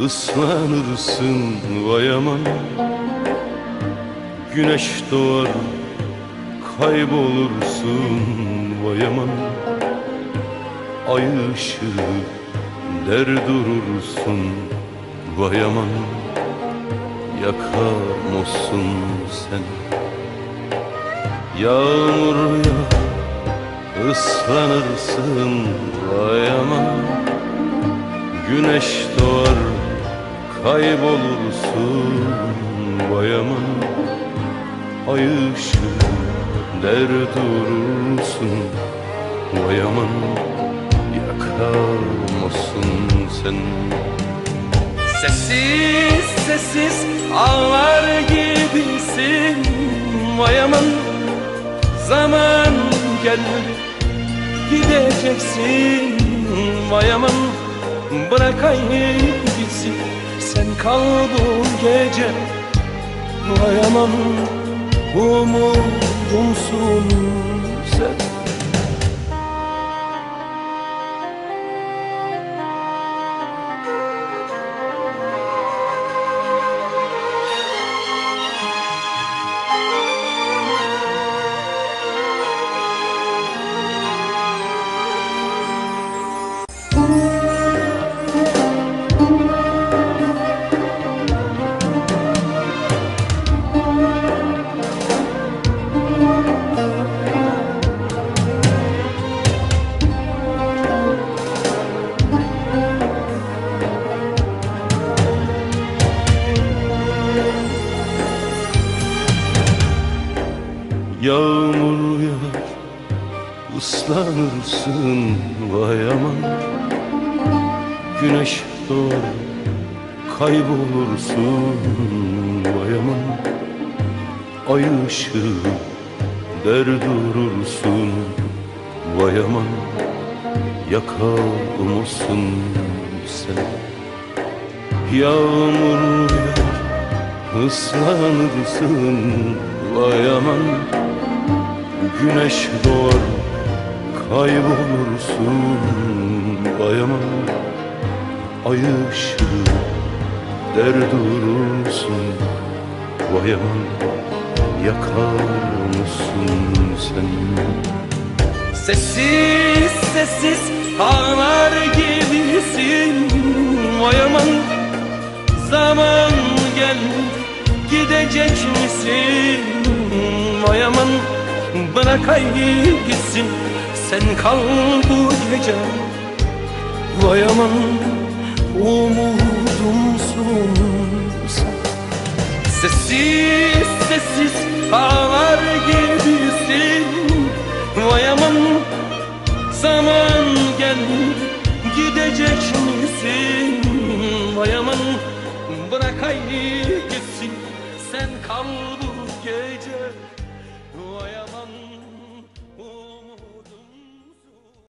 ıslanırsın vay aman. Güneş doğar kaybolursun vay aman. Ay ışığı der durursun vay aman. Yakar mısın sen? Yağmur yağar ıslanırsın vay aman. Güneş doğar kaybolursun vay aman. Ay ışığı der durursun vay aman. Yakar mısın sen? Sessiz sessiz ağlar gibisin vay aman. Zaman geldi gideceksin vay aman. Bırakayım gitsin, sen kal bu gece vay aman. Umudumsun sen. Yağmur yağar ıslanırsın vay aman. Güneş doğar kaybolursun vay aman. Ay ışığı der durursun vay aman. Yakar mısın sen? Yağmur yağar ıslanırsın vay aman. Güneş doğar kaybolursun vay aman. Ay ışığı der durursun vay aman. Yakar mısın sen? Sessiz sessiz ağlar gibisin vay aman. Zaman geldi gidecek misin vay aman. Bırakayım gitsin, sen kal bu gece vay aman. Umudumsun sen. Sessiz sessiz ağlar gibisin vay aman. Zaman geldi gidecek misin vay aman. Bırakayım gitsin, sen kal bu gece